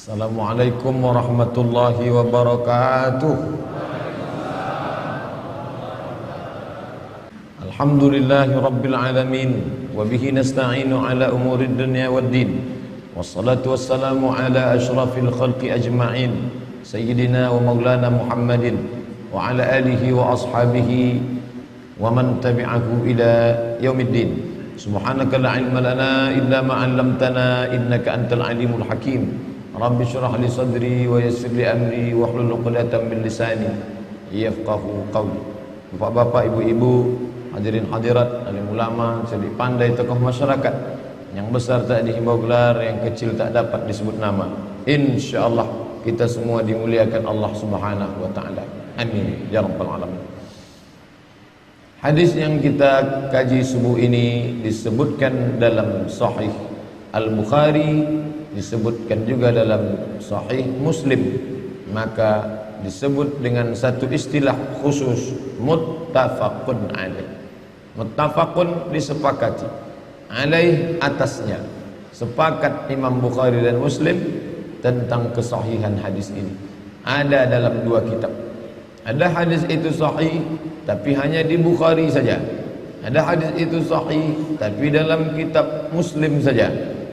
Assalamualaikum warahmatullahi wabarakatuh. Alhamdulillahi rabbil alamin, wa bihi nasta'inu ala umurid dunya waddin, wassalatu wassalamu ala ashrafil khalqi ajma'in, sayyidina wa maulana Muhammadin wa ala alihi wa ashabihi wa man tabi'ahu ila yaumiddin. Subhanaka la ilma lana illa ma 'allamtana innaka antal alimul hakim. Rabbi syrah li sadri wa yassir li amri wa hlul 'uqdatam min lisani yafqahu qawli. Bapak-bapak, ibu-ibu, hadirin hadirat, alim ulama, cerdik pandai, tokoh masyarakat, yang besar tak dihimbau gelar, yang kecil tak dapat disebut nama. Insyaallah kita semua dimuliakan Allah Subhanahu wa taala. Amin ya rabbal alamin. Hadis yang kita kaji subuh ini disebutkan dalam Sahih Al-Bukhari, disebutkan juga dalam Sahih Muslim, maka disebut dengan satu istilah khusus, muttafaqun alaih. Muttafaqun disepakati, alaih atasnya, sepakat Imam Bukhari dan Muslim tentang kesahihan hadis ini. Ada dalam dua kitab. Ada hadis itu sahih tapi hanya di Bukhari saja. Ada hadis itu sahih tapi dalam kitab Muslim saja.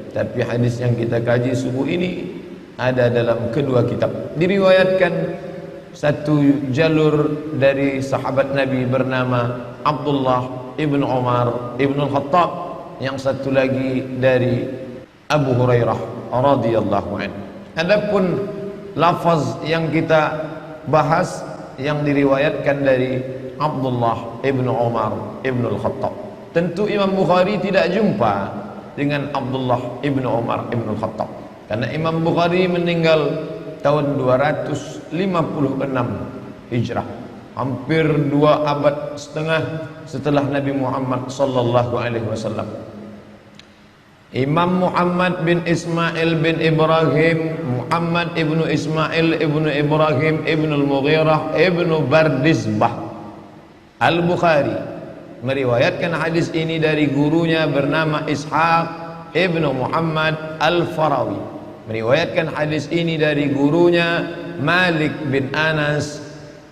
Tapi hadis yang kita kaji subuh ini ada dalam kedua kitab. Diriwayatkan satu jalur dari sahabat Nabi bernama Abdullah ibn Umar ibn al-Khattab, yang satu lagi dari Abu Hurairah radhiyallahu anhu. Adapun lafaz yang kita bahas yang diriwayatkan dari Abdullah ibn Umar ibn al-Khattab, tentu Imam Bukhari tidak jumpa dengan Abdullah ibn Umar ibn al-Khattab, karena Imam Bukhari meninggal tahun 256 Hijrah, hampir 2 abad setengah setelah Nabi Muhammad sallallahu alaihi wasallam. Imam Muhammad bin Ismail bin Ibrahim, Muhammad ibnu Ismail ibnu Ibrahim ibnu al-Mughirah ibnu Bardizbah Al-Bukhari meriwayatkan hadis ini dari gurunya bernama Ishaq ibnu Muhammad Al-Farawi. Meriwayatkan hadis ini dari gurunya Malik bin Anas,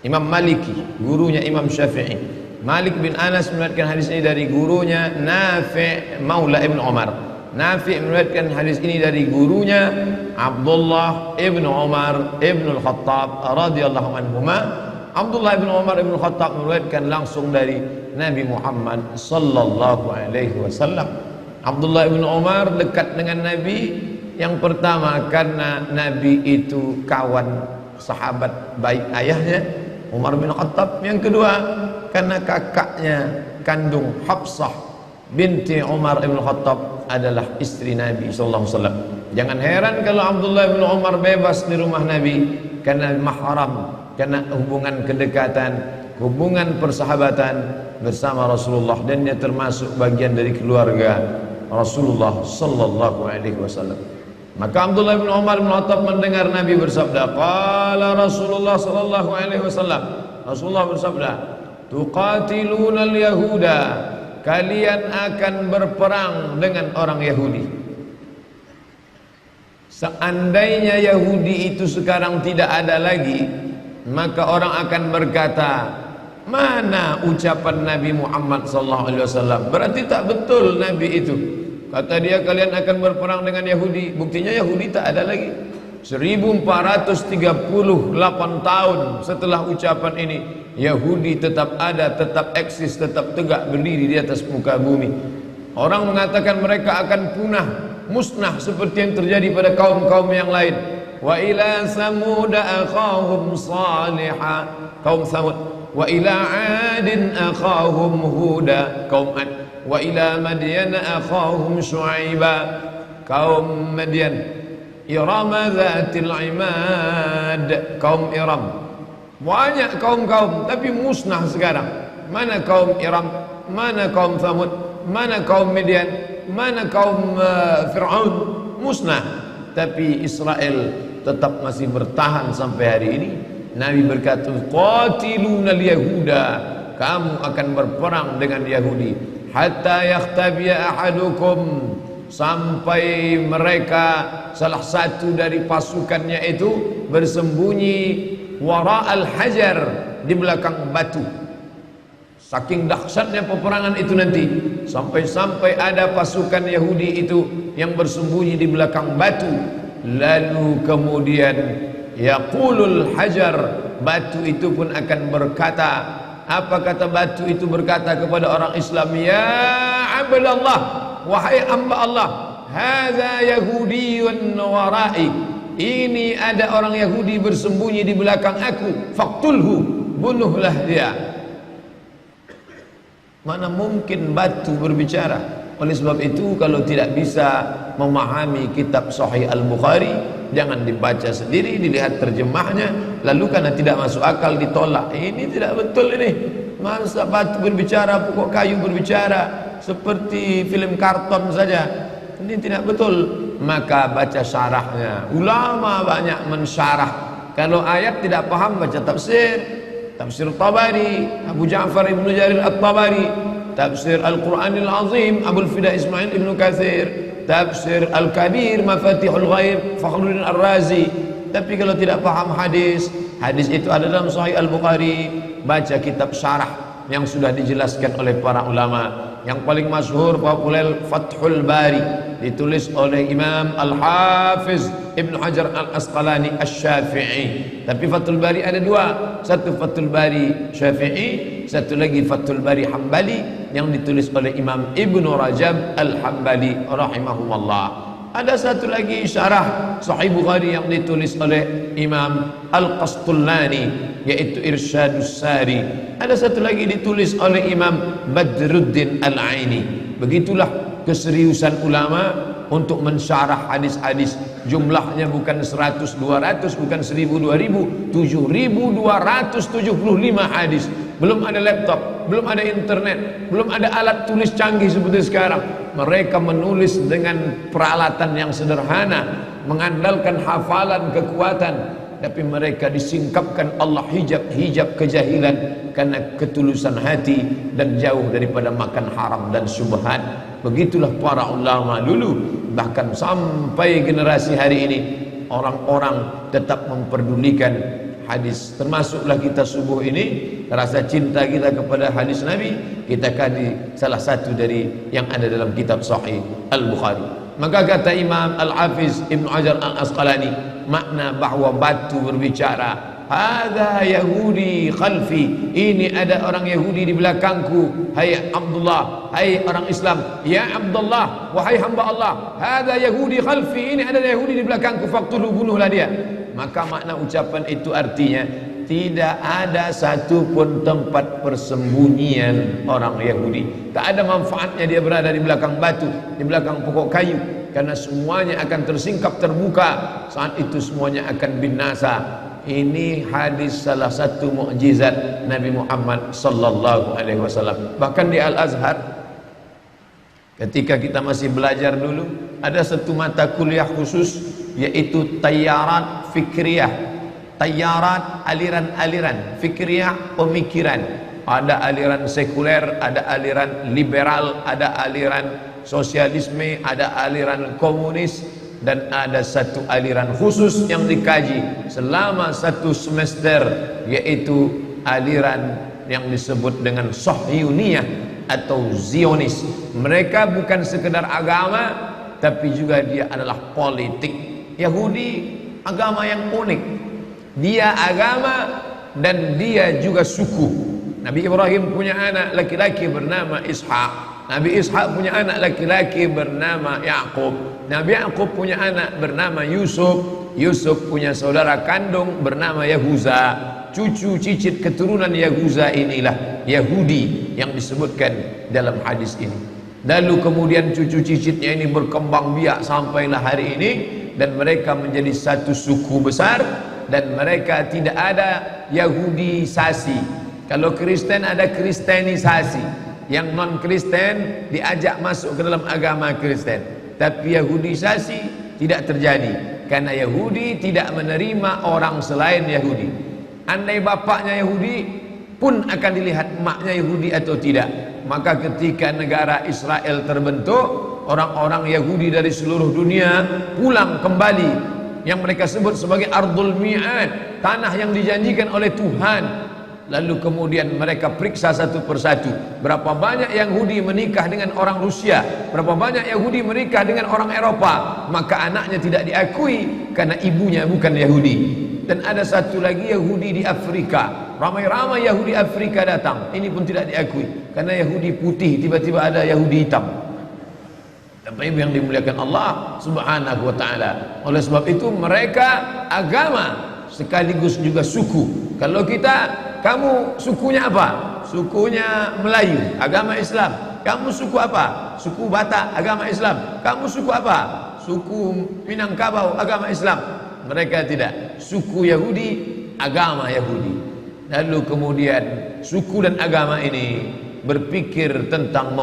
Imam Maliki, gurunya Imam Syafi'i. Malik bin Anas meriwayatkan hadis ini dari gurunya Nafi' Maula ibn Umar. Nafi' meriwayatkan hadis ini dari gurunya Abdullah ibn Umar ibn al-Khattab radhiyallahu anhuma. Abdullah ibn Umar ibn al-Khattab meriwayatkan langsung dari Nabi Muhammad sallallahu alaihi wasallam. Abdullah ibn Umar dekat dengan Nabi yang pertama karena Nabi itu kawan sahabat baik ayahnya Umar bin Khattab. Yang kedua karena kakaknya kandung Hafsah binti Umar bin Khattab adalah istri Nabi sallallahu alaihi wasallam. Jangan heran kalau Abdullah bin Umar bebas di rumah Nabi karena mahram, karena hubungan kedekatan, hubungan persahabatan bersama Rasulullah, dan dia termasuk bagian dari keluarga Rasulullah sallallahu alaihi wasallam. Maka Abdullah bin Umar bin Khattab mendengar Nabi bersabda, qala Rasulullah sallallahu alaihi wasallam, Rasulullah bersabda, tuqatiluna al-yahuda, kalian akan berperang dengan orang Yahudi. Seandainya Yahudi itu sekarang tidak ada lagi, maka orang akan berkata, mana ucapan Nabi Muhammad sallallahu alaihi wasallam? Berarti tak betul Nabi itu. Kata dia kalian akan berperang dengan Yahudi. Buktinya Yahudi tak ada lagi. 1438 tahun setelah ucapan ini, Yahudi tetap ada, tetap eksis, tetap tegak berdiri di atas muka bumi. Orang mengatakan mereka akan punah, musnah seperti yang terjadi pada kaum-kaum yang lain. Wa ila samud akhahum salihah, kaum Samud. Wa ila adin akhahum huda, kaum Ad. Wa ila madyan akhahum syuaiba, kaum Madyan. Irama dzatil imad, kaum Iram. Banyak kaum-kaum tapi musnah sekarang. Mana kaum Iram, mana kaum Thamud, mana kaum Madyan, mana kaum Fir'aun, musnah. Tapi Israel tetap masih bertahan sampai hari ini. Nabi berkata, qatilunal yahuda, kamu akan berperang dengan Yahudi, hatta yakhtabiya ahadukum, sampai mereka salah satu dari pasukannya itu bersembunyi wara al-hajar, di belakang batu. Saking dahsyatnya peperangan itu nanti, sampai-sampai ada pasukan Yahudi itu yang bersembunyi di belakang batu. Lalu kemudian yaqulul hajar, batu itu pun akan berkata, apa kata batu itu berkata kepada orang Islam? Ya Abdallah, wahai hamba Allah, hadza yahudiyun warai, ini ada orang Yahudi bersembunyi di belakang aku, faqtulhu, bunuhlah dia. Mana mungkin batu berbicara? Oleh sebab itu, kalau tidak bisa memahami kitab Sahih Al-Bukhari, jangan dibaca sendiri, dilihat terjemahnya, lalu karena tidak masuk akal ditolak. Ini tidak betul ini. Masa batu berbicara, pokok kayu berbicara, seperti film karton saja. Ini tidak betul. Maka baca syarahnya. Ulama banyak mensyarah. Kalau ayat tidak paham, baca tafsir. Tafsir Tabari, Abu Ja'far ibn Jarir At-Tabari. Tafsir Al-Quranil Azim, Abul Fida Ismail ibn Kathir. Tafsir Al-Kabir, Mafatihul Ghaib, Fakhruddin Ar-Razi. Tapi kalau tidak paham hadis, hadis itu ada dalam Sahih Al-Bukhari, baca kitab syarah yang sudah dijelaskan oleh para ulama. Yang paling masyhur populer Fathul Bari, ditulis oleh Imam Al-Hafiz Ibn Hajar Al-Asqalani Asy-Syafi'i. Tapi Fathul Bari ada dua, satu Fathul Bari Syafi'i, satu lagi Fathul Bari Hambali yang ditulis oleh Imam Ibnu Rajab Al-Hambali rahimahumullah. Ada satu lagi syarah Sahih Bukhari yang ditulis oleh Imam Al-Qastullani, yaitu Irsyadus Sari. Ada satu lagi ditulis oleh Imam Badruddin Al-Aini. Begitulah keseriusan ulama untuk mensyarah hadis-hadis. Jumlahnya bukan 100, 200, bukan 1000, 2000, 7275 hadis. Belum ada laptop, belum ada internet, belum ada alat tulis canggih seperti sekarang. Mereka menulis dengan peralatan yang sederhana, mengandalkan hafalan, kekuatan, tapi mereka disingkapkan Allah hijab kejahilan karena ketulusan hati dan jauh daripada makan haram dan syubhat. Begitulah para ulama dulu. Bahkan sampai generasi hari ini, orang-orang tetap memperdulikan hadis. Termasuklah kita subuh ini, rasa cinta kita kepada hadis Nabi kita kaji salah satu dari yang ada dalam kitab Sahih Al-Bukhari. Maka kata Imam Al-Hafiz Ibn Hajar Al-Asqalani, makna bahwa batu berbicara, hadza Yahudi khalfi, ini ada orang Yahudi di belakangku. Hai Abdullah, hai orang Islam, ya Abdullah, wahai hamba Allah, hadza Yahudi khalfi, ini ada Yahudi di belakangku, faqtulu, bunuhlah dia. Maka makna ucapan itu artinya tidak ada satupun tempat persembunyian orang Yahudi. Tak ada manfaatnya dia berada di belakang batu, di belakang pokok kayu, karena semuanya akan tersingkap terbuka. Saat itu semuanya akan binasa. Ini hadis salah satu mukjizat Nabi Muhammad sallallahu alaihi wasallam. Bahkan di Al-Azhar, ketika kita masih belajar dulu, ada satu mata kuliah khusus, yaitu Tayyarat Fikriyah. Tayyarat, aliran-aliran, fikriyah, pemikiran. Ada aliran sekuler, ada aliran liberal, ada aliran sosialisme, ada aliran komunis, dan ada satu aliran khusus yang dikaji selama satu semester, yaitu aliran yang disebut dengan Sahyuniyah atau Zionis. Mereka bukan sekedar agama, tapi juga dia adalah politik. Yahudi agama yang unik. Dia agama dan dia juga suku. Nabi Ibrahim punya anak laki-laki bernama Ishak. Nabi Ishak punya anak laki-laki bernama Yaqub. Nabi Yaqub punya anak bernama Yusuf. Yusuf punya saudara kandung bernama Yahuza. Cucu cicit keturunan Yahuza inilah Yahudi yang disebutkan dalam hadis ini. Lalu kemudian cucu cicitnya ini berkembang biak sampailah hari ini, dan mereka menjadi satu suku besar. Dan mereka tidak ada Yahudisasi. Kalau Kristen ada Kristenisasi. Yang non Kristen diajak masuk ke dalam agama Kristen. Tapi Yahudisasi tidak terjadi, karena Yahudi tidak menerima orang selain Yahudi. Andai bapaknya Yahudi pun akan dilihat maknya Yahudi atau tidak. Maka ketika negara Israel terbentuk, orang-orang Yahudi dari seluruh dunia pulang kembali, yang mereka sebut sebagai Ardul Mi'ad, tanah yang dijanjikan oleh Tuhan. Lalu kemudian mereka periksa satu persatu, berapa banyak Yahudi menikah dengan orang Rusia, berapa banyak Yahudi menikah dengan orang Eropa, maka anaknya tidak diakui karena ibunya bukan Yahudi. Dan ada satu lagi Yahudi di Afrika, ramai-ramai Yahudi Afrika datang, ini pun tidak diakui karena Yahudi putih, tiba-tiba ada Yahudi hitam. Bapak Ibu yang dimuliakan Allah Subhanahu wa taala. Oleh sebab itu mereka agama sekaligus juga suku. Kalau kita, kamu sukunya apa? Sukunya Melayu, agama Islam. Kamu suku apa? Suku Batak, agama Islam. Kamu suku apa? Suku Minangkabau, agama Islam. Mereka tidak. Suku Yahudi, agama Yahudi. Lalu kemudian suku dan agama ini berpikir tentang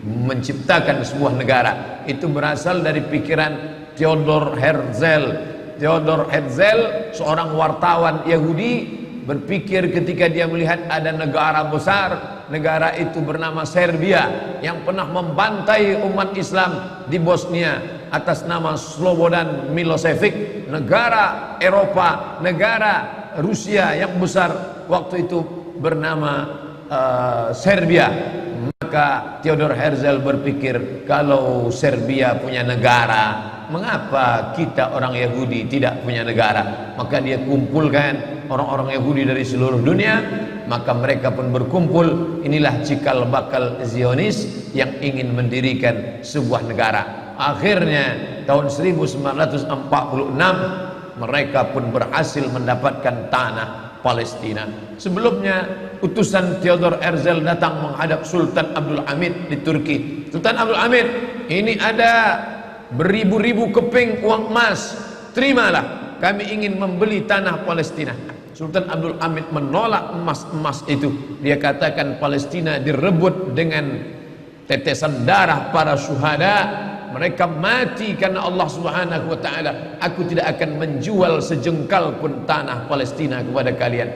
menciptakan sebuah negara. Itu berasal dari pikiran Theodor Herzl. Theodor Herzl, seorang wartawan Yahudi, berpikir ketika dia melihat ada negara besar, negara itu bernama Serbia, yang pernah membantai umat Islam di Bosnia atas nama Slobodan Milosevic, negara Eropa, negara Rusia yang besar waktu itu bernama Serbia. Maka Theodor Herzl berpikir, kalau Serbia punya negara, mengapa kita orang Yahudi tidak punya negara? Maka dia kumpulkan orang-orang Yahudi dari seluruh dunia, maka mereka pun berkumpul. Inilah cikal bakal Zionis yang ingin mendirikan sebuah negara. Akhirnya tahun 1946 mereka pun berhasil mendapatkan tanah Palestina. Sebelumnya utusan Theodor Herzl datang menghadap Sultan Abdul Hamid di Turki. Sultan Abdul Hamid, ini ada beribu-ribu keping uang emas, terimalah, kami ingin membeli tanah Palestina. Sultan Abdul Hamid menolak emas-emas itu. Dia katakan Palestina direbut dengan tetesan darah para syuhada, mereka mati karena Allah Subhanahu wa taala. Aku tidak akan menjual sejengkal pun tanah Palestina kepada kalian.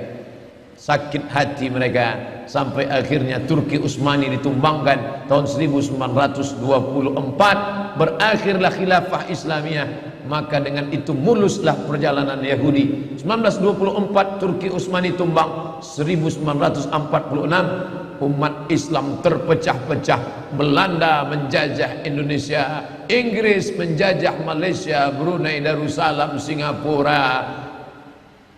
Sakit hati mereka sampai akhirnya Turki Utsmani ditumbangkan tahun 1924, berakhirlah khilafah Islamiyah. Maka dengan itu muluslah perjalanan Yahudi. 1924 Turki Utsmani tumbang, 1946 umat Islam terpecah-pecah. Belanda menjajah Indonesia, Inggris menjajah Malaysia, Brunei Darussalam, Singapura,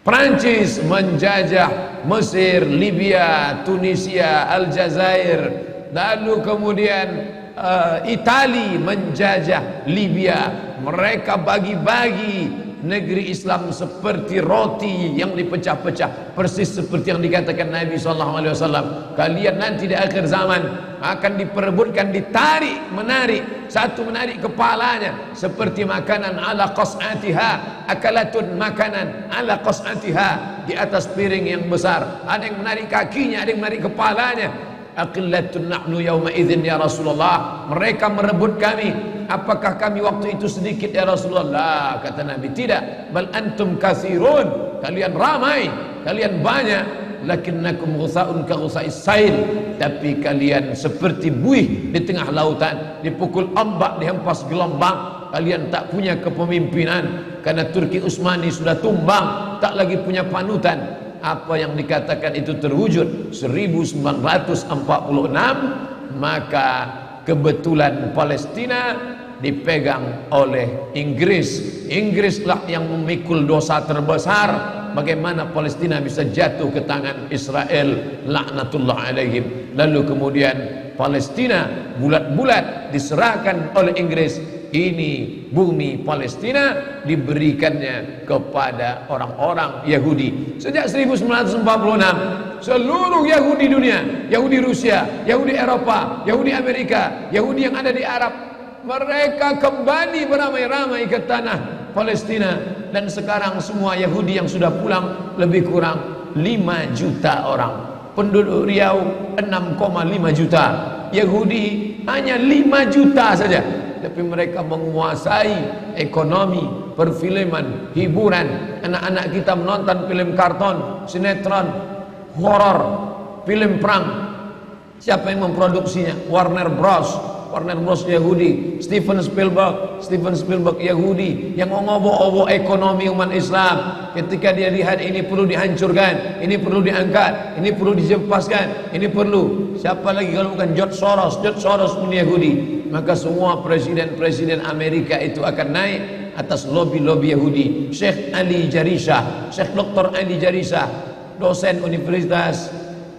Prancis menjajah Mesir, Libya, Tunisia, Aljazair, lalu kemudian Itali menjajah Libya. Mereka bagi-bagi negeri Islam seperti roti yang dipecah-pecah, persis seperti yang dikatakan Nabi SAW. Kalian nanti di akhir zaman akan diperebutkan, ditarik, menarik, satu menarik kepalanya seperti makanan ala qas'atiha, akalatun makanan ala qas'atiha, di atas piring yang besar. Ada yang menarik kakinya, ada yang menarik kepalanya. Aqillatun nahnu yawma idzin ya Rasulullah, mereka merebut kami. Apakah kami waktu itu sedikit ya Rasulullah? Kata Nabi, tidak. Bal antum katsirun, kalian ramai, kalian banyak. Lakinnakum ghusaun ka ghusais sail, tapi kalian seperti buih di tengah lautan, dipukul ombak, dihempas gelombang. Kalian tak punya kepemimpinan karena Turki Utsmani sudah tumbang, tak lagi punya panutan. Apa yang dikatakan itu terwujud 1946, maka kebetulan Palestina dipegang oleh Inggris. Inggrislah yang memikul dosa terbesar. Bagaimana Palestina bisa jatuh ke tangan Israel, laknatullah alaihim. Lalu kemudian Palestina bulat-bulat diserahkan oleh Inggris. Ini bumi Palestina diberikannya kepada orang-orang Yahudi. Sejak 1946 seluruh Yahudi dunia, Yahudi Rusia, Yahudi Eropa, Yahudi Amerika, Yahudi yang ada di Arab, mereka kembali beramai-ramai ke tanah Palestina. Dan sekarang semua Yahudi yang sudah pulang lebih kurang 5 juta orang. Penduduk Riau 6,5 juta, Yahudi hanya 5 juta saja. Tapi mereka menguasai ekonomi, perfilman, hiburan. Anak-anak kita menonton film karton, sinetron, horor, film perang. Siapa yang memproduksinya? Warner Bros. Warner Bros Yahudi, Steven Spielberg Yahudi yang mengobok-obok ekonomi umat Islam. Ketika dia lihat ini perlu dihancurkan, ini perlu diangkat, ini perlu dijempaskan, ini perlu. Siapa lagi kalau bukan George Soros pun Yahudi. Maka semua presiden-presiden Amerika itu akan naik atas lobby-lobby Yahudi. Syekh Dr. Ali Jarisah, dosen Universitas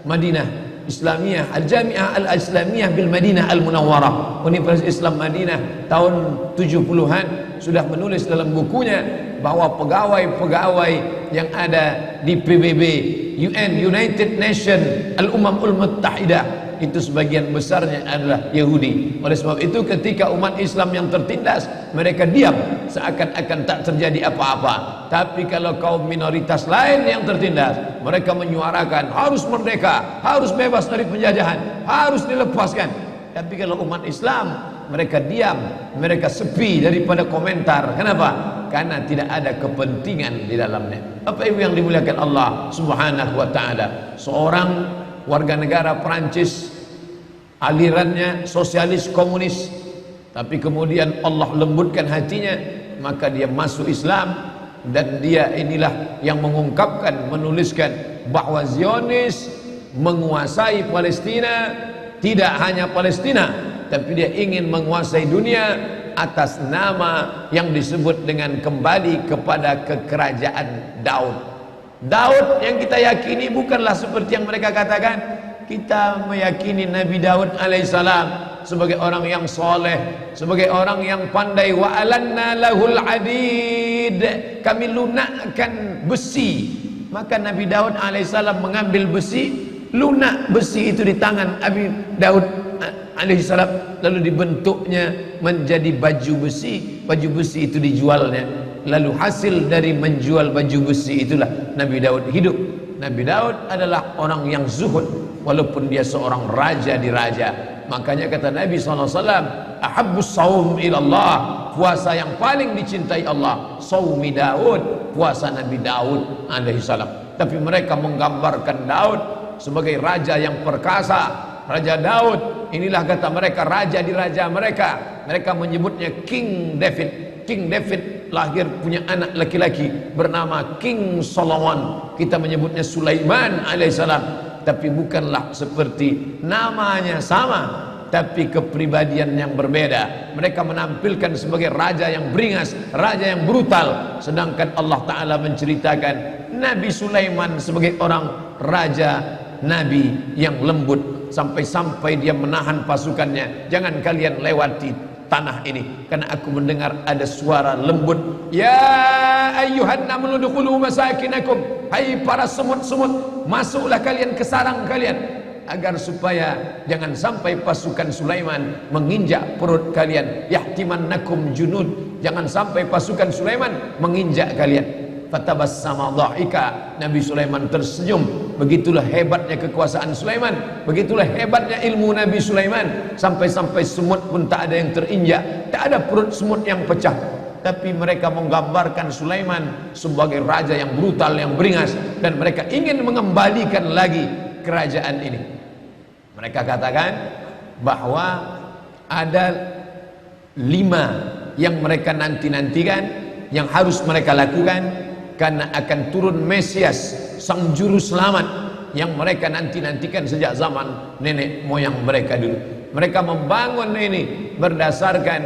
Madinah Islamiyah, Al-Jami'ah Al-Islamiyah bil Madinah Al-Munawwarah, Universitas Islam Madinah, tahun 70-an sudah menulis dalam bukunya bahwa pegawai-pegawai yang ada di PBB, United Nation, Al-Umamul Muttahidah, itu sebagian besarnya adalah Yahudi. Oleh sebab itu ketika umat Islam yang tertindas, mereka diam seakan-akan tak terjadi apa-apa. Tapi kalau kaum minoritas lain yang tertindas, mereka menyuarakan harus merdeka, harus bebas dari penjajahan, harus dilepaskan. Tapi kalau umat Islam, mereka diam, mereka sepi daripada komentar. Kenapa? Karena tidak ada kepentingan di dalamnya. Apa itu yang dimuliakan Allah Subhanahu wa taala? Seorang warga negara Perancis, alirannya sosialis komunis, tapi kemudian Allah lembutkan hatinya, maka dia masuk Islam. Dan dia inilah yang mengungkapkan, menuliskan bahwa Zionis menguasai Palestina. Tidak hanya Palestina, tapi dia ingin menguasai dunia atas nama yang disebut dengan kembali kepada kekerajaan Daud. Daud yang kita yakini bukanlah seperti yang mereka katakan. Kita meyakini Nabi Daud alaihissalam sebagai orang yang soleh, sebagai orang yang pandai. Wa alanna lahul adid, kami lunakkan besi. Maka Nabi Daud alaihissalam mengambil besi, lunak besi itu di tangan Nabi Daud alaihissalam, lalu dibentuknya menjadi baju besi. Baju besi itu dijualnya, lalu hasil dari menjual baju besi itulah Nabi Daud hidup. Nabi Daud adalah orang yang zuhud, walaupun dia seorang raja di raja. Makanya kata Nabi SAW, ahabbus saum ilallah, puasa yang paling dicintai Allah saumi Daud, puasa Nabi Daud alaihissalam. Tapi mereka menggambarkan Daud sebagai raja yang perkasa. Raja Daud, inilah kata mereka raja di raja mereka. Mereka menyebutnya King David. King David lahir punya anak laki-laki bernama King Solomon. Kita menyebutnya Sulaiman alaihissalam. Tapi bukanlah seperti namanya sama, tapi kepribadian yang berbeda. Mereka menampilkan sebagai raja yang beringas, raja yang brutal. Sedangkan Allah Ta'ala menceritakan Nabi Sulaiman sebagai orang raja, nabi yang lembut. Sampai-sampai dia menahan pasukannya, jangan kalian lewati tanah ini, karena aku mendengar ada suara lembut. Ya ayyuhan namlu dukhulu masakinakum, hai para semut-semut, masuklah kalian ke sarang kalian, agar supaya jangan sampai pasukan Sulaiman menginjak perut kalian. Yahtimannakum junud, jangan sampai pasukan Sulaiman menginjak kalian. Fatabassama dhahika, Nabi Sulaiman tersenyum. Begitulah hebatnya kekuasaan Sulaiman, begitulah hebatnya ilmu Nabi Sulaiman. Sampai-sampai semut pun tak ada yang terinjak, tak ada perut semut yang pecah. Tapi mereka menggambarkan Sulaiman sebagai raja yang brutal, yang beringas, dan mereka ingin mengembalikan lagi kerajaan ini. Mereka katakan bahwa ada 5 yang mereka nanti-nantikan, yang harus mereka lakukan, karena akan turun Mesias, sang juru selamat, yang mereka nanti-nantikan sejak zaman nenek moyang mereka dulu. Mereka membangun ini berdasarkan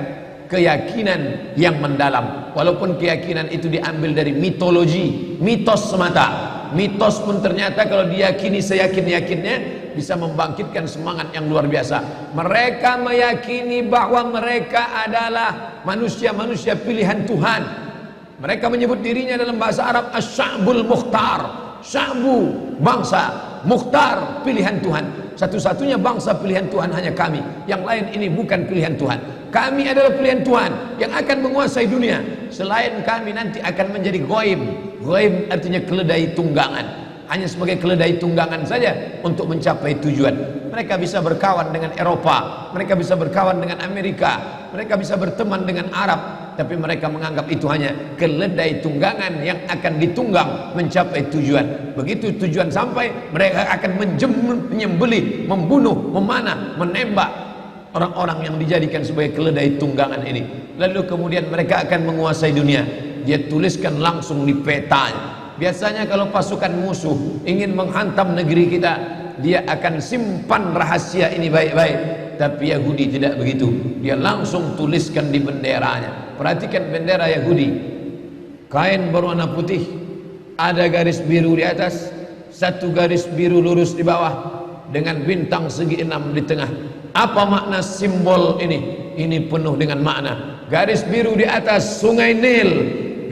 keyakinan yang mendalam, walaupun keyakinan itu diambil dari mitologi, mitos semata. Mitos pun ternyata kalau diyakini seyakin-yakinnya bisa membangkitkan semangat yang luar biasa. Mereka meyakini bahwa mereka adalah manusia-manusia pilihan Tuhan. Mereka menyebut dirinya dalam bahasa Arab Asy-Sya'bul Mukhtar. Sya'bu, bangsa, Mukhtar, pilihan Tuhan. Satu-satunya bangsa pilihan Tuhan hanya kami. Yang lain ini bukan pilihan Tuhan. Kami adalah pilihan Tuhan yang akan menguasai dunia. Selain kami nanti akan menjadi ghaib. Ghaib artinya keledai tunggangan. Hanya sebagai keledai tunggangan saja untuk mencapai tujuan. Mereka bisa berkawan dengan Eropa, mereka bisa berkawan dengan Amerika, mereka bisa berteman dengan Arab, tapi mereka menganggap itu hanya keledai tunggangan yang akan ditunggang mencapai tujuan. Begitu tujuan sampai, mereka akan menyembelih, membunuh, memanah, menembak orang-orang yang dijadikan sebagai keledai tunggangan ini. Lalu kemudian mereka akan menguasai dunia. Dia tuliskan langsung di petanya. Biasanya kalau pasukan musuh ingin menghantam negeri kita, dia akan simpan rahasia ini baik-baik. Tapi Yahudi tidak begitu. Dia langsung tuliskan di benderanya. Perhatikan bendera Yahudi, kain berwarna putih, ada garis biru di atas, satu garis biru lurus di bawah, dengan bintang segi 6 di tengah. Apa makna simbol ini? Ini penuh dengan makna. Garis biru di atas sungai Nil,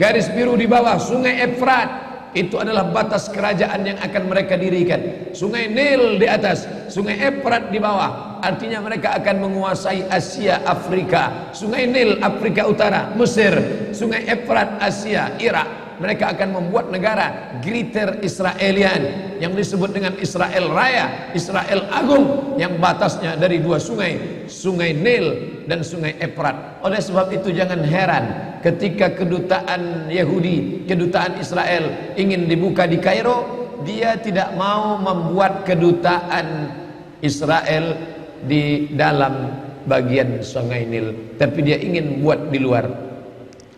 garis biru di bawah sungai Efrat. Itu adalah batas kerajaan yang akan mereka dirikan. Sungai Nil di atas, sungai Efrat di bawah. Artinya mereka akan menguasai Asia, Afrika. Sungai Nil Afrika Utara, Mesir. Sungai Efrat Asia, Irak. Mereka akan membuat negara Greater Israelian yang disebut dengan Israel Raya, Israel Agung, yang batasnya dari dua sungai, sungai Nil dan sungai Efrat. Oleh sebab itu jangan heran ketika kedutaan Yahudi, kedutaan Israel ingin dibuka di Kairo, dia tidak mau membuat kedutaan Israel di dalam bagian sungai Nil, tapi dia ingin buat di luar.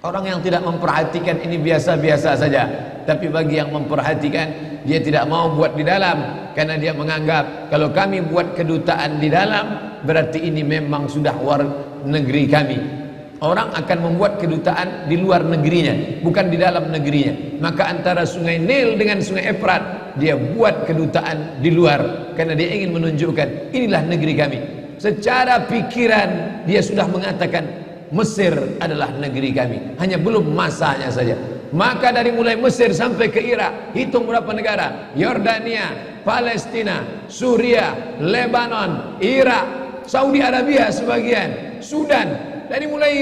Orang yang tidak memperhatikan ini biasa-biasa saja, tapi bagi yang memperhatikan, dia tidak mau buat di dalam, karena dia menganggap kalau kami buat kedutaan di dalam, berarti ini memang sudah luar negeri kami. Orang akan membuat kedutaan di luar negerinya, bukan di dalam negerinya. Maka antara sungai Nil dengan sungai Efrat, dia buat kedutaan di luar, karena dia ingin menunjukkan inilah negeri kami. Secara pikiran dia sudah mengatakan Mesir adalah negeri kami, hanya belum masanya saja. Maka dari mulai Mesir sampai ke Irak, hitung berapa negara: Yordania, Palestina, Suria, Lebanon, Irak, Saudi Arabia sebagian, Sudan, dari mulai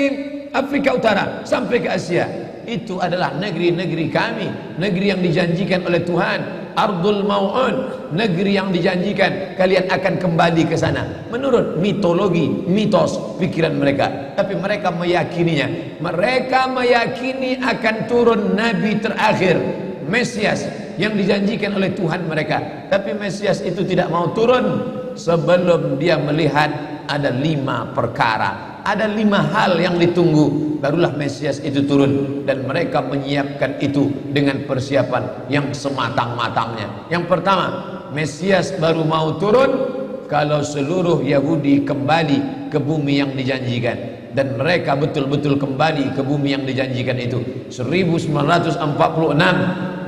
Afrika Utara sampai ke Asia. Itu adalah negeri-negeri kami, negeri yang dijanjikan oleh Tuhan, Ardul Mau'un, negeri yang dijanjikan kalian akan kembali ke sana. Menurut mitologi, mitos, pikiran mereka. Tapi mereka meyakininya. Mereka meyakini akan turun Nabi terakhir, Mesias, yang dijanjikan oleh Tuhan mereka. Tapi Mesias itu tidak mau turun sebelum dia melihat ada 5 perkara. Ada 5 hal yang ditunggu, barulah Mesias itu turun. Dan mereka menyiapkan itu dengan persiapan yang sematang-matangnya. Yang pertama, Mesias baru mau turun kalau seluruh Yahudi kembali ke bumi yang dijanjikan. Dan mereka betul-betul kembali ke bumi yang dijanjikan itu. 1946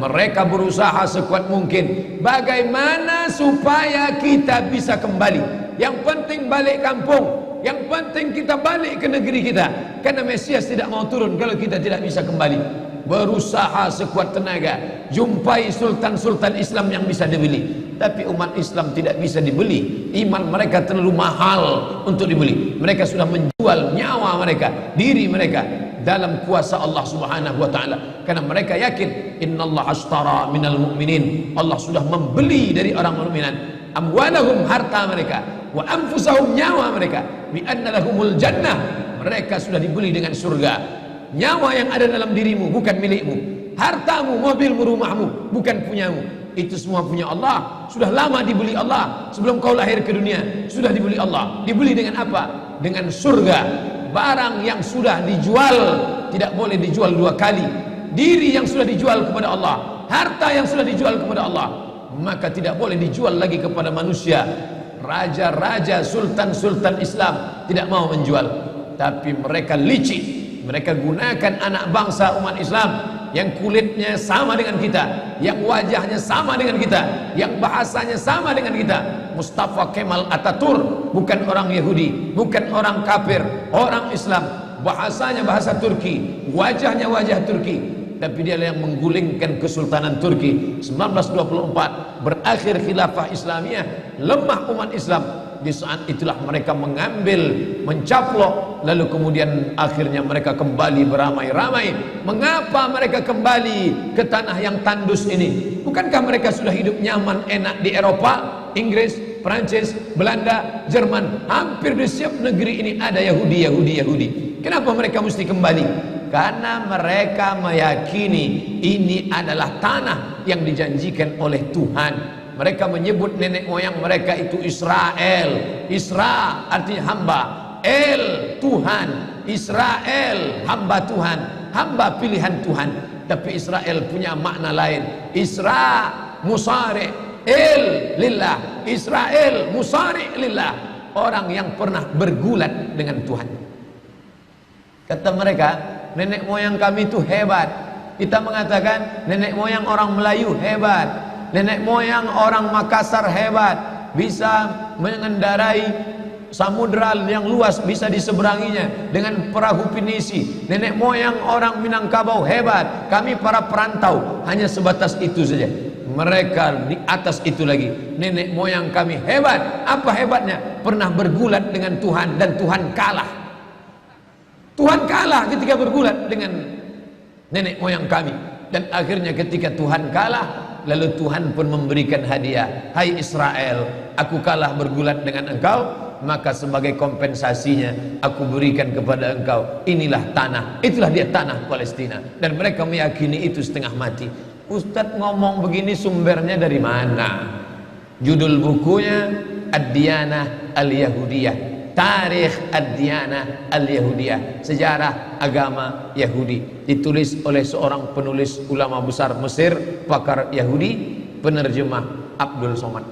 mereka berusaha sekuat mungkin, bagaimana supaya kita bisa kembali. Yang penting balik kampung, yang penting kita balik ke negeri kita, karena Mesias tidak mau turun kalau kita tidak bisa kembali. Berusaha sekuat tenaga, jumpai sultan-sultan Islam yang bisa dibeli, tapi umat Islam tidak bisa dibeli. Iman mereka terlalu mahal untuk dibeli. Mereka sudah menjual nyawa mereka, diri mereka dalam kuasa Allah Subhanahu wa taala, karena mereka yakin innallaha ashtara minal mu'minin, Allah sudah membeli dari orang mukminin amwalahum, harta mereka, wa anfusahum, nyawa mereka, bi anna lahumul jannah, mereka sudah dibeli dengan surga. Nyawa yang ada dalam dirimu bukan milikmu, hartamu, mobilmu, rumahmu bukan punyamu, itu semua punya Allah. Sudah lama dibeli Allah, sebelum kau lahir ke dunia sudah dibeli Allah. Dibeli dengan apa? Dengan surga. Barang yang sudah dijual tidak boleh dijual 2 kali. Diri yang sudah dijual kepada Allah, harta yang sudah dijual kepada Allah, maka tidak boleh dijual lagi kepada manusia. Raja-raja, sultan-sultan Islam tidak mau menjual, tapi mereka licik. Mereka gunakan anak bangsa umat Islam yang kulitnya sama dengan kita, yang wajahnya sama dengan kita, yang bahasanya sama dengan kita. Mustafa Kemal Atatürk bukan orang Yahudi, bukan orang kafir, orang Islam. Bahasanya bahasa Turki, wajahnya wajah Turki, tapi dia yang menggulingkan kesultanan Turki. 1924 berakhir khilafah Islamiyah, lemah umat Islam. Di saat itulah mereka mengambil, mencaplok, lalu kemudian akhirnya mereka kembali beramai-ramai. Mengapa mereka kembali ke tanah yang tandus ini? Bukankah mereka sudah hidup nyaman, enak di Eropa, Inggris, Prancis, Belanda, Jerman? Hampir di setiap negeri ini ada Yahudi. Kenapa mereka mesti kembali? Karena mereka meyakini ini adalah tanah yang dijanjikan oleh Tuhan. Mereka menyebut nenek moyang mereka itu Israel. Isra artinya hamba, El Tuhan. Israel hamba Tuhan, hamba pilihan Tuhan. Tapi Israel punya makna lain. Isra musari El lillah. Israel musari lillah, orang yang pernah bergulat dengan Tuhan. Kata mereka, nenek moyang kami itu hebat. Kita mengatakan nenek moyang orang Melayu hebat, nenek moyang orang Makassar hebat, bisa mengendarai samudra yang luas, bisa diseberanginya dengan perahu pinisi. Nenek moyang orang Minangkabau hebat, kami para perantau hanya sebatas itu saja. Mereka di atas itu lagi, nenek moyang kami hebat. Apa hebatnya? Pernah bergulat dengan Tuhan dan Tuhan kalah. Tuhan kalah ketika bergulat dengan nenek moyang kami. Dan akhirnya ketika Tuhan kalah, lalu Tuhan pun memberikan hadiah. Hai Israel, aku kalah bergulat dengan engkau, maka sebagai kompensasinya aku berikan kepada engkau inilah tanah. Itulah dia tanah Palestina. Dan mereka meyakini itu setengah mati. Ustadz ngomong begini sumbernya dari mana? Judul bukunya Ad-Diyanah Al-Yahudiyah, Tarikh Ad-Diyanah Al-Yahudiyah, sejarah agama Yahudi, ditulis oleh seorang penulis ulama besar Mesir, pakar Yahudi, penerjemah Abdul Somad.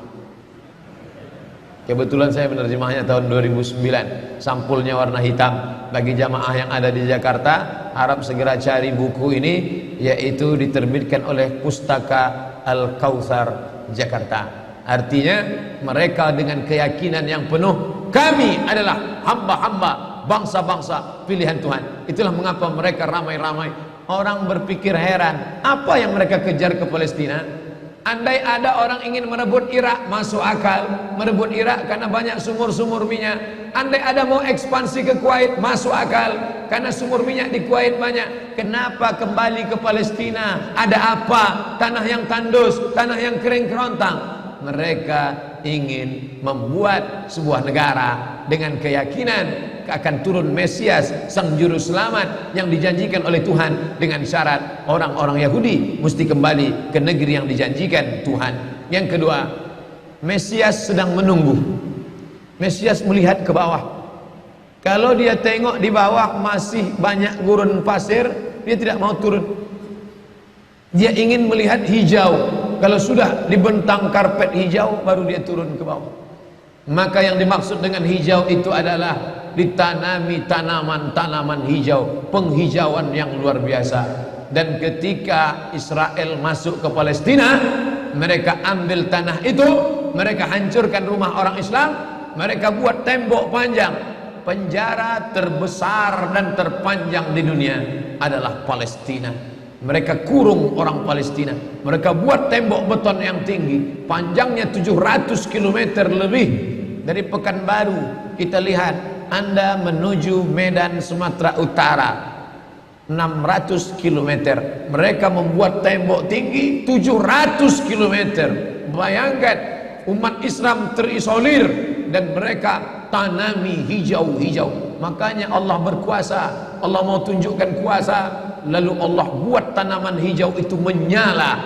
Kebetulan saya menerjemahnya tahun 2009. Sampulnya warna hitam. Bagi jamaah yang ada di Jakarta, harap segera cari buku ini, yaitu diterbitkan oleh Pustaka Al-Kautsar Jakarta. Artinya mereka dengan keyakinan yang penuh, kami adalah hamba-hamba bangsa-bangsa pilihan Tuhan. Itulah mengapa mereka ramai-ramai. Orang berpikir heran, apa yang mereka kejar ke Palestina? Andai ada orang ingin merebut Irak, masuk akal. Merebut Irak karena banyak sumur-sumur minyak. Andai ada mau ekspansi ke Kuwait, masuk akal, karena sumur minyak di Kuwait banyak. Kenapa kembali ke Palestina? Ada apa? Tanah yang tandus, tanah yang kering kerontang. Mereka ingin membuat sebuah negara dengan keyakinan akan turun Mesias, sang juru selamat yang dijanjikan oleh Tuhan, dengan syarat orang-orang Yahudi mesti kembali ke negeri yang dijanjikan Tuhan. Yang kedua, Mesias sedang menunggu. Mesias melihat ke bawah. Kalau dia tengok di bawah masih banyak gurun pasir, dia tidak mau turun. Dia ingin melihat hijau. Kalau sudah dibentang karpet hijau, baru dia turun ke bawah. Maka yang dimaksud dengan hijau itu adalah ditanami tanaman-tanaman hijau, penghijauan yang luar biasa. Dan ketika Israel masuk ke Palestina, mereka ambil tanah itu, mereka hancurkan rumah orang Islam, mereka buat tembok panjang. Penjara terbesar dan terpanjang di dunia adalah Palestina. Mereka kurung orang Palestina. Mereka buat tembok beton yang tinggi, panjangnya 700 km lebih. Dari Pekanbaru kita lihat, Anda menuju Medan Sumatera Utara 600 km. Mereka membuat tembok tinggi 700 km. Bayangkan, umat Islam terisolir dan mereka tanami hijau-hijau. Makanya Allah berkuasa. Allah mau tunjukkan kuasa, lalu Allah buat tanaman hijau itu menyala.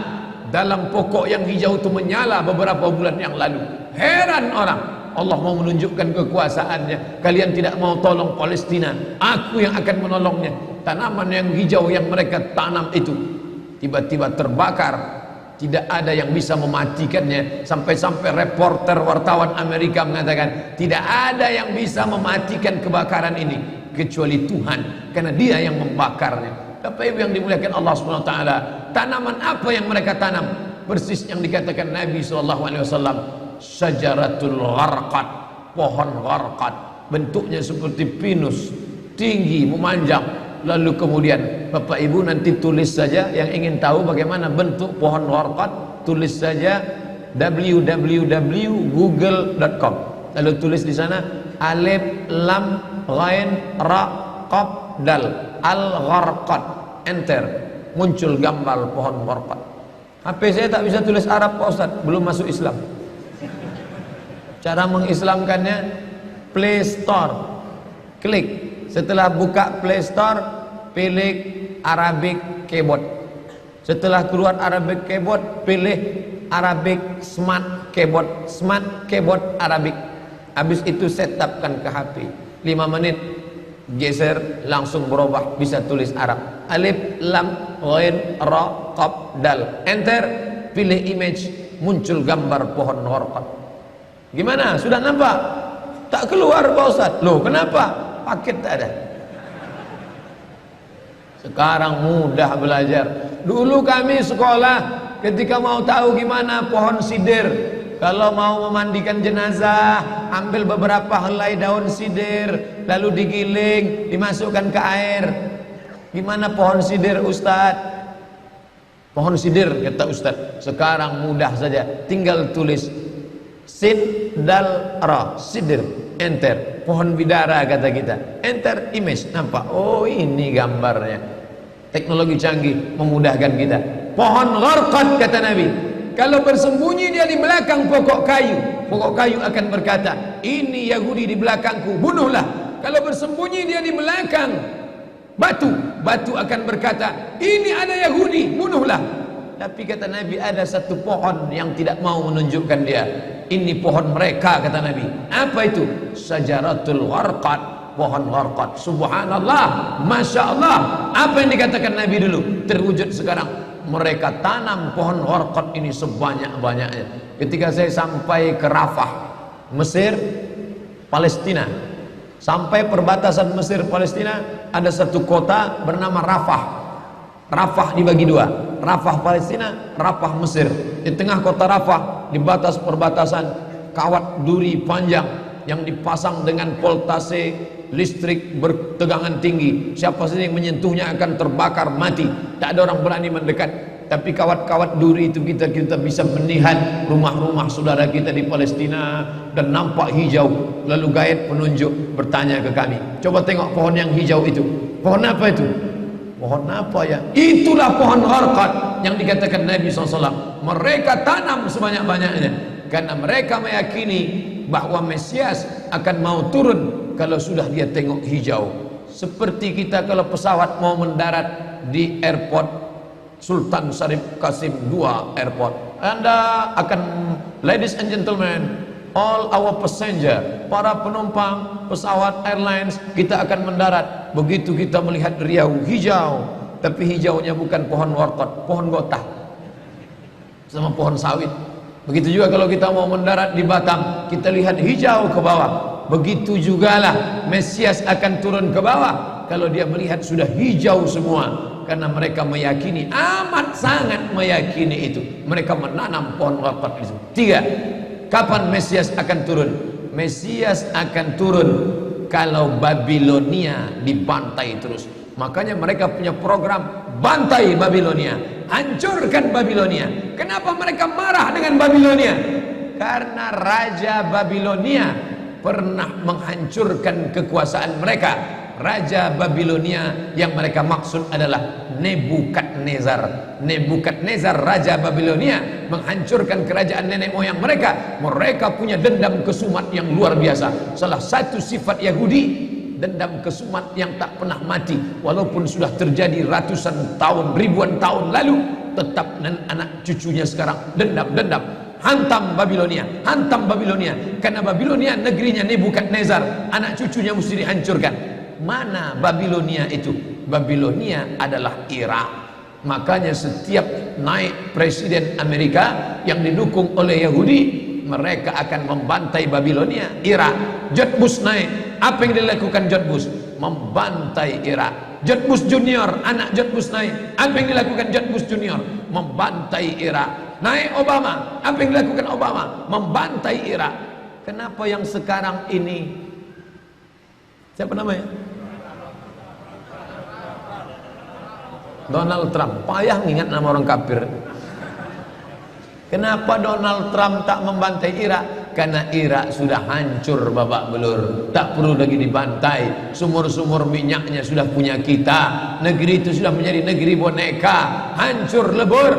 Dalam pokok yang hijau itu menyala beberapa bulan yang lalu. Heran orang, Allah mau menunjukkan kekuasaannya. Kalian tidak mau tolong Palestina, aku yang akan menolongnya. Tanaman yang hijau yang mereka tanam itu tiba-tiba terbakar. Tidak ada yang bisa mematikannya. Sampai-sampai reporter wartawan Amerika mengatakan, tidak ada yang bisa mematikan kebakaran ini kecuali Tuhan, karena Dia yang membakarnya. Bapak Ibu yang dimuliakan Allah SWT, tanaman apa yang mereka tanam? Persis yang dikatakan Nabi SAW, syajaratul gharqad, pohon gharqad, bentuknya seperti pinus, tinggi, memanjang. Lalu kemudian Bapak Ibu nanti tulis saja, yang ingin tahu bagaimana bentuk pohon gharqad, tulis saja www.google.com. Lalu tulis di sana alif lam ghain ra qaf dal al-gharqad, enter, muncul gambar pohon gharqad. HP saya tak bisa tulis Arab Pak Ustaz, belum masuk Islam. Cara mengislamkannya, Play Store, klik. Setelah buka Play Store, pilih Arabic Keyboard. Setelah keluar Arabic Keyboard, pilih Arabic smart keyboard Arabic. Habis itu setupkan ke HP, 5 menit geser langsung berubah, bisa tulis Arab. Alif lam ghain ra qaf dal, enter, pilih image, muncul gambar pohon warqat. Gimana, sudah nampak? Tak keluar Pak Ustaz. Loh kenapa? Paket tak ada. Sekarang mudah belajar. Dulu kami sekolah ketika mau tahu gimana pohon sidir, kalau mau memandikan jenazah, ambil beberapa helai daun sidir, lalu digiling, dimasukkan ke air. Gimana pohon sidir Ustaz? Pohon sidir kata Ustaz. Sekarang mudah saja, tinggal tulis sin dal ra, sidir, enter. Pohon bidara kata kita, enter image, nampak. Oh ini gambarnya. Teknologi canggih memudahkan kita. Pohon gharqad kata Nabi, kalau bersembunyi dia di belakang pokok kayu akan berkata, ini Yahudi di belakangku, bunuhlah. Kalau bersembunyi dia di belakang batu akan berkata, ini ada Yahudi, bunuhlah. Tapi kata Nabi, ada satu pohon yang tidak mau menunjukkan dia. Ini pohon mereka kata Nabi. Apa itu? Syajaratul gharqad, pohon gharqad. Subhanallah, Masya Allah. Apa yang dikatakan Nabi dulu terwujud sekarang. Mereka tanam pohon gharqad ini sebanyak-banyaknya. Ketika saya sampai ke Rafah, Mesir, Palestina, sampai perbatasan Mesir Palestina, ada satu kota bernama Rafah. Rafah dibagi dua, Rafah Palestina, Rafah Mesir. Di tengah kota Rafah, di batas perbatasan, kawat duri panjang yang dipasang dengan voltase listrik bertegangan tinggi. Siapa saja yang menyentuhnya akan terbakar mati. Tak ada orang berani mendekat. Tapi kawat-kawat duri itu kita bisa melihat rumah-rumah saudara kita di Palestina dan nampak hijau. Lalu gaib penunjuk bertanya ke kami, coba tengok pohon yang hijau itu. Pohon apa itu? Pohon apa ya? Itulah pohon gharqad yang dikatakan Nabi SAW. Mereka tanam sebanyak-banyaknya karena mereka meyakini bahwa Mesias akan mau turun kalau sudah dia tengok hijau. Seperti kita kalau pesawat mau mendarat di airport Sultan Syarif Qasim II airport, Anda akan, ladies and gentlemen, all our passenger, para penumpang pesawat airlines, kita akan mendarat. Begitu kita melihat riau hijau, tapi hijaunya bukan pohon warqad, pohon gotah sama pohon sawit. Begitu juga kalau kita mau mendarat di Batam, kita lihat hijau ke bawah. Begitu jugalah Mesias akan turun ke bawah kalau dia melihat sudah hijau semua, karena mereka meyakini, amat sangat meyakini itu. Mereka menanam pohon warqad itu. 3. Kapan Mesias akan turun? Mesias akan turun kalau Babilonia dibantai terus. Makanya mereka punya program bantai Babilonia, hancurkan Babilonia. Kenapa mereka marah dengan Babilonia? Karena Raja Babilonia pernah menghancurkan kekuasaan mereka. Raja Babilonia yang mereka maksud adalah Nebukadnezar. Nebukadnezar Raja Babilonia menghancurkan kerajaan nenek moyang mereka. Mereka punya dendam kesumat yang luar biasa. Salah satu sifat Yahudi, dendam kesumat yang tak pernah mati. Walaupun sudah terjadi ratusan tahun, ribuan tahun lalu, tetap anak cucunya sekarang dendam. Hantam Babilonia, hantam Babilonia. Karena Babilonia negerinya Nebukadnezar, anak cucunya mesti dihancurkan. Mana Babilonia itu? Babilonia adalah Irak. Makanya setiap naik presiden Amerika yang didukung oleh Yahudi, mereka akan membantai Babilonia, Irak. George Bush naik, apa yang dilakukan George Bush? Membantai Irak. George Bush Junior, anak George Bush naik, apa yang dilakukan George Bush Junior? Membantai Irak. Naik Obama, apa yang dilakukan Obama? Membantai Irak. Kenapa yang sekarang ini, siapa namanya? Donald Trump. Payah ingat nama orang kafir. Kenapa Donald Trump tak membantai Irak? Karena Irak sudah hancur babak belur, tak perlu lagi dibantai. Sumur-sumur minyaknya sudah punya kita. Negeri itu sudah menjadi negeri boneka, hancur lebur.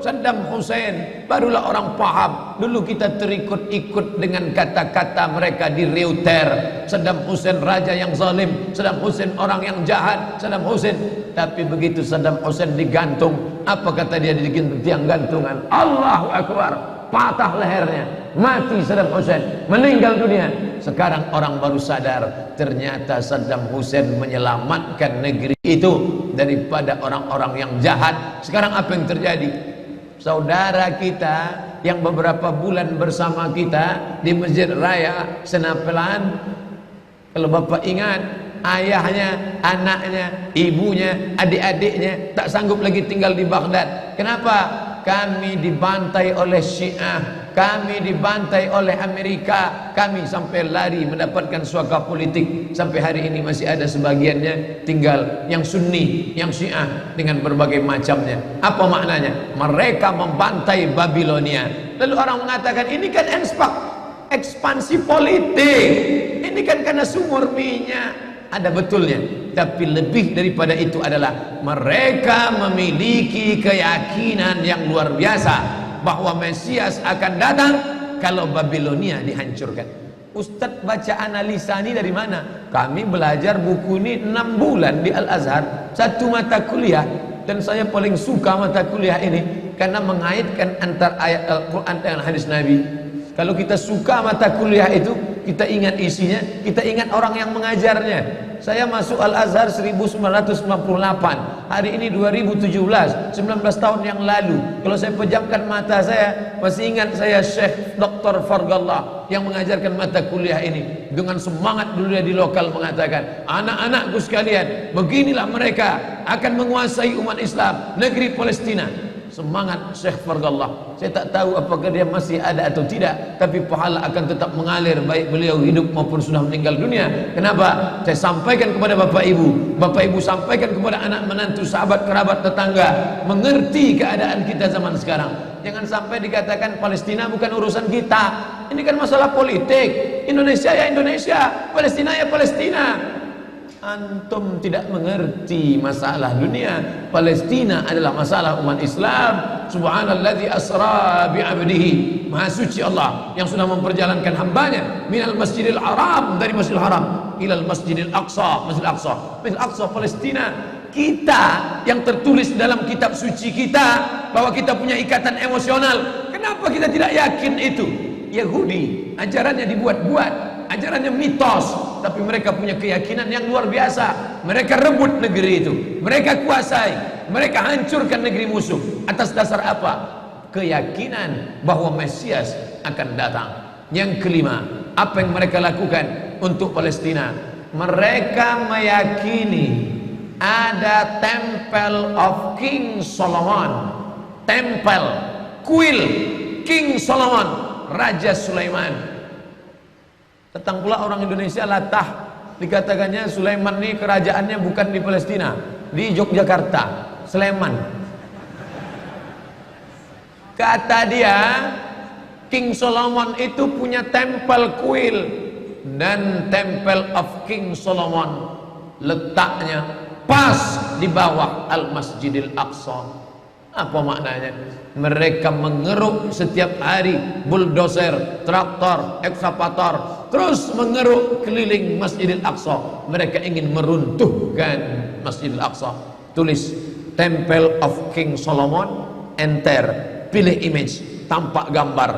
Saddam Hussein, barulah orang paham. Dulu kita terikut-ikut dengan kata-kata mereka di Reuter. Saddam Hussein raja yang zalim, Saddam Hussein orang yang jahat, Saddam Hussein. Tapi begitu Saddam Hussein digantung, apa kata dia di tiang gantungan? Allahu Akbar, patah lehernya, mati Saddam Hussein, meninggal dunia. Sekarang orang baru sadar, ternyata Saddam Hussein menyelamatkan negeri itu daripada orang-orang yang jahat. Sekarang apa yang terjadi? Saudara kita yang beberapa bulan bersama kita di Masjid Raya Senapelan, kalau Bapak ingat, ayahnya, anaknya, ibunya, adik-adiknya tak sanggup lagi tinggal di Baghdad. Kenapa? Kami dibantai oleh Syiah, kami dibantai oleh Amerika, kami sampai lari mendapatkan suaka politik. Sampai hari ini masih ada sebagiannya tinggal yang Sunni, yang Syiah dengan berbagai macamnya. Apa maknanya? Mereka membantai Babilonia. Lalu orang mengatakan ini kan ekspansi politik, ini kan karena sumur minyak. Ada betulnya, tapi lebih daripada itu adalah mereka memiliki keyakinan yang luar biasa bahwa Mesias akan datang kalau Babilonia dihancurkan. Ustadz baca analisa ini dari mana? Kami belajar buku ini 6 bulan di Al-Azhar, satu mata kuliah, dan saya paling suka mata kuliah ini karena mengaitkan antara ayat Al-Quran dengan hadis Nabi. Kalau kita suka mata kuliah itu, kita ingat isinya, kita ingat orang yang mengajarnya. Saya masuk Al-Azhar 1998, hari ini 2017, 19 tahun yang lalu. Kalau saya pejamkan mata saya, masih ingat saya Syekh Dr. Fargallah yang mengajarkan mata kuliah ini. Dengan semangat dulu dia di lokal mengatakan, anak-anakku sekalian, beginilah mereka akan menguasai umat Islam, negeri Palestina. Semangat Syekh Fargallah. Saya tak tahu apakah dia masih ada atau tidak, tapi pahala akan tetap mengalir baik beliau hidup maupun sudah meninggal dunia. Kenapa? Saya sampaikan kepada Bapak Ibu sampaikan kepada anak menantu, sahabat, kerabat, tetangga, mengerti keadaan kita zaman sekarang. Jangan sampai dikatakan Palestina bukan urusan kita. Ini kan masalah politik. Indonesia ya Indonesia, Palestina ya Palestina. Antum tidak mengerti masalah dunia. Palestina adalah masalah umat Islam. Subhanalladzi asra bi'abdihi, maha suci Allah yang sudah memperjalankan hambanya minal masjidil haram, dari masjidil haram ilal masjidil aqsa, masjidil aqsa, masjidil aqsa Palestina. Kita yang tertulis dalam kitab suci kita bahwa kita punya ikatan emosional, kenapa kita tidak yakin itu? Yahudi ajarannya dibuat-buat, ajarannya mitos, tapi mereka punya keyakinan yang luar biasa. Mereka rebut negeri itu, mereka kuasai, mereka hancurkan negeri musuh. Atas dasar apa? Keyakinan bahwa Mesias akan datang. Yang kelima, apa yang mereka lakukan untuk Palestina? Mereka meyakini ada Temple of King Solomon, tempel kuil King Solomon, Raja Sulaiman. Datang pula orang Indonesia latah, dikatakannya Sulaiman ini kerajaannya bukan di Palestina, di Yogyakarta, Sleman. Kata dia, King Solomon itu punya tempel kuil, dan Temple of King Solomon letaknya pas di bawah Al-Masjidil Aqsa. Apa maknanya? Mereka mengeruk setiap hari bulldozer, traktor, ekskavator, terus mengeruk keliling Masjidil Aqsa. Mereka ingin meruntuhkan Masjidil Aqsa. Tulis Temple of King Solomon, enter, pilih image, tampak gambar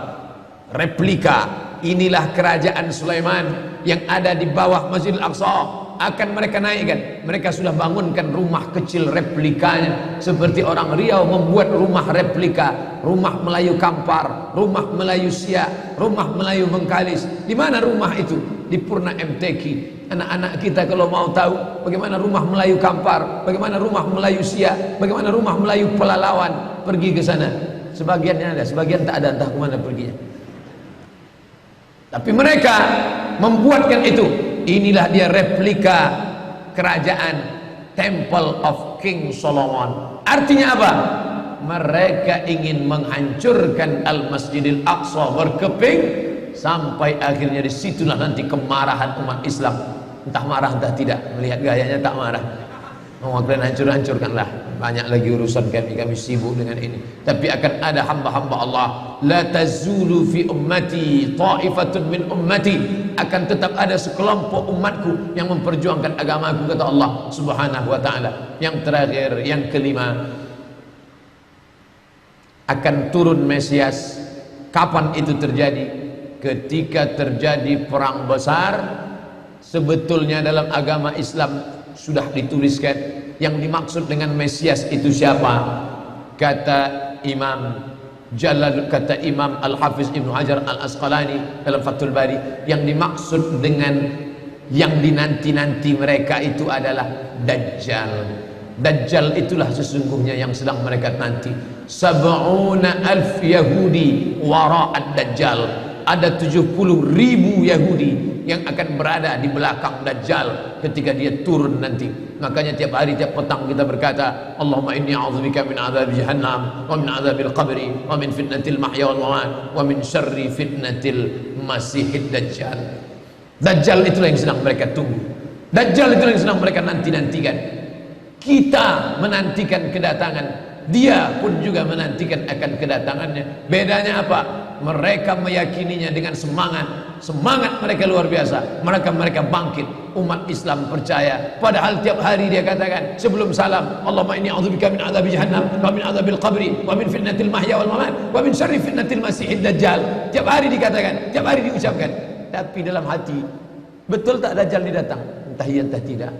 replika. Inilah kerajaan Sulaiman yang ada di bawah Masjidil Aqsa. Akan mereka naikkan. Mereka sudah bangunkan rumah kecil replikanya, seperti orang Riau membuat rumah replika, rumah Melayu Kampar, rumah Melayu Siak, rumah Melayu Bengkalis. Di mana rumah itu? Di Purna MTQ. Anak-anak kita kalau mau tahu bagaimana rumah Melayu Kampar, bagaimana rumah Melayu Siak, bagaimana rumah Melayu Pelalawan, pergi ke sana. Sebagiannya ada, sebagian tak ada, entah kemana perginya. Tapi mereka membuatkan itu. Inilah dia replika kerajaan Temple of King Solomon. Artinya apa? Mereka ingin menghancurkan Al-Masjidil Aqsa berkeping, sampai akhirnya disitulah nanti kemarahan umat Islam. Entah marah entah tidak, melihat gayanya tak marah. Mau kalian hancur-hancurkanlah. banyak lagi urusan kami sibuk dengan ini. Tapi akan ada hamba-hamba Allah, la tazulu fi ummati ta'ifatun min ummati, akan tetap ada sekelompok umatku yang memperjuangkan agamaku, kata Allah Subhanahu wa taala. Yang terakhir, yang kelima, akan turun Mesias. Kapan itu terjadi? Ketika terjadi perang besar. Sebetulnya dalam agama Islam sudah dituliskan yang dimaksud dengan Mesias itu siapa. Kata Imam Al-Hafiz Ibnu Hajar Al-Asqalani dalam Fathul Bari, yang dimaksud dengan yang dinanti-nanti mereka itu adalah Dajjal. Dajjal itulah sesungguhnya yang sedang mereka nanti. 70,000 Yahudi wara'ad Dajjal. Ada 70,000 Yahudi yang akan berada di belakang Dajjal ketika dia turun nanti. Makanya tiap hari, tiap petang kita berkata, Allahumma inni a'udzubika min azab jahannam wa min azabil qabri wa min fitnatil mahya wal mamat wa min syarri fitnatil masihid Dajjal. Dajjal itulah yang sedang mereka tunggu. Dajjal itulah yang sedang mereka nanti-nantikan. Kita menantikan kedatangan, dia pun juga menantikan akan kedatangannya. Bedanya apa? Mereka meyakininya dengan semangat mereka luar biasa. Mereka bangkit. Umat Islam percaya. Padahal tiap hari dia katakan sebelum salam, Allahumma inni a'udzubika min adzabi jahannam wa min adzabil qabri wa min fitnatil mahya wal mamat wa min syarri fitnatil masihid dajjal. Tiap hari dikatakan, tiap hari diucapkan. Tapi dalam hati, betul tak Dajjal ini datang? Entah iya entah tidak.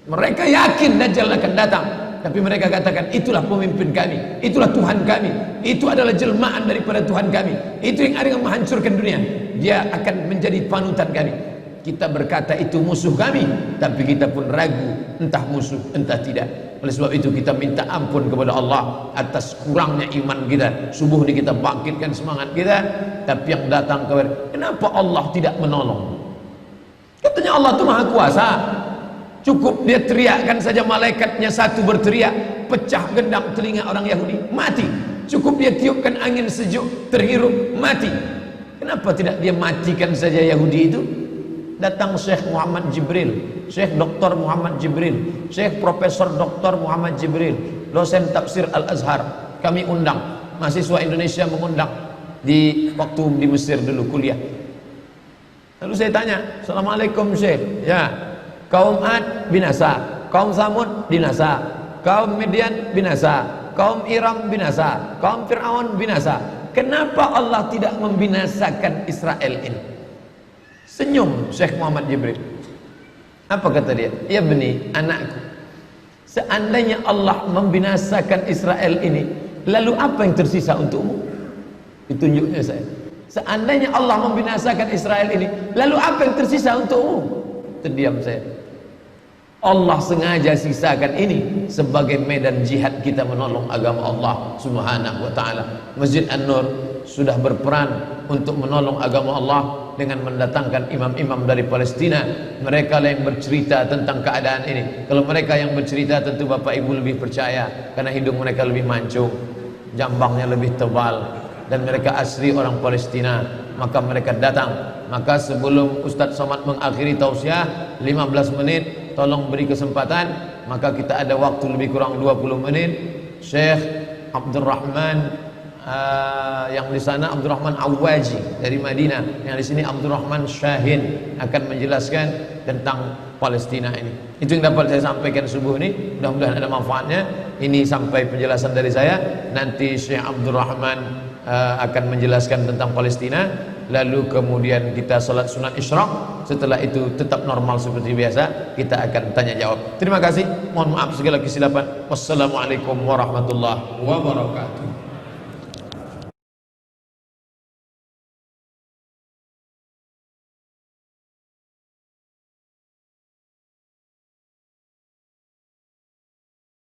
Mereka yakin Dajjal akan datang, tapi mereka katakan itulah pemimpin kami, itulah Tuhan kami, itu adalah jelmaan daripada Tuhan kami, itu yang akan menghancurkan dunia, dia akan menjadi panutan kami. Kita berkata itu musuh kami, tapi kita pun ragu entah musuh entah tidak. Oleh sebab itu kita minta ampun kepada Allah atas kurangnya iman kita. Subuh ini kita bangkitkan semangat kita, tapi yang datang kepada, kenapa Allah tidak menolong? Katanya Allah itu maha kuasa. Cukup dia teriakkan saja, malaikatnya satu berteriak, pecah gendang telinga orang Yahudi, mati. Cukup dia tiupkan angin sejuk, terhirup, mati. Kenapa tidak dia matikan saja Yahudi itu? Datang Syekh Muhammad Jibril, Syekh Dr. Muhammad Jibril, Syekh Profesor Dr. Muhammad Jibril, dosen tafsir Al-Azhar. Kami undang, mahasiswa Indonesia mengundang di waktu di Mesir dulu kuliah. Lalu saya tanya, Assalamualaikum Syekh. Ya, kaum Ad binasa, kaum Samud binasa, kaum Midian binasa, kaum Iram binasa, kaum Fir'aun binasa. Kenapa Allah tidak membinasakan Israel ini? Senyum Syekh Muhammad Jibril. Apa kata dia? Ya beni, anakku, seandainya Allah membinasakan Israel ini, lalu apa yang tersisa untukmu? Ditunjuknya saya. Seandainya Allah membinasakan Israel ini, lalu apa yang tersisa untukmu? Terdiam saya. Allah sengaja sisakan ini sebagai medan jihad kita menolong agama Allah Subhanahu wa taala. Masjid An-Nur sudah berperan untuk menolong agama Allah dengan mendatangkan imam-imam dari Palestina. Mereka yang bercerita tentang keadaan ini. Kalau mereka yang bercerita, tentu Bapak Ibu lebih percaya, karena hidung mereka lebih mancung, jambangnya lebih tebal, dan mereka asli orang Palestina. Maka mereka datang. Maka sebelum Ustadz Somad mengakhiri tausiah 15 menit, tolong beri kesempatan. Maka kita ada waktu lebih kurang 20 menit. Syekh Abdurrahman yang di sana Abdurrahman Awaji dari Madinah, yang di sini Abdurrahman Syahin akan menjelaskan tentang Palestina ini. Itu yang dapat saya sampaikan subuh ini. Mudah-mudahan ada manfaatnya. Ini sampai penjelasan dari saya. Nanti Syekh Abdurrahman akan menjelaskan tentang Palestina. Lalu kemudian kita salat sunat isyraq. Setelah itu tetap normal seperti biasa, kita akan tanya jawab. Terima kasih. Mohon maaf segala kesilapan. Wassalamualaikum warahmatullahi wabarakatuh.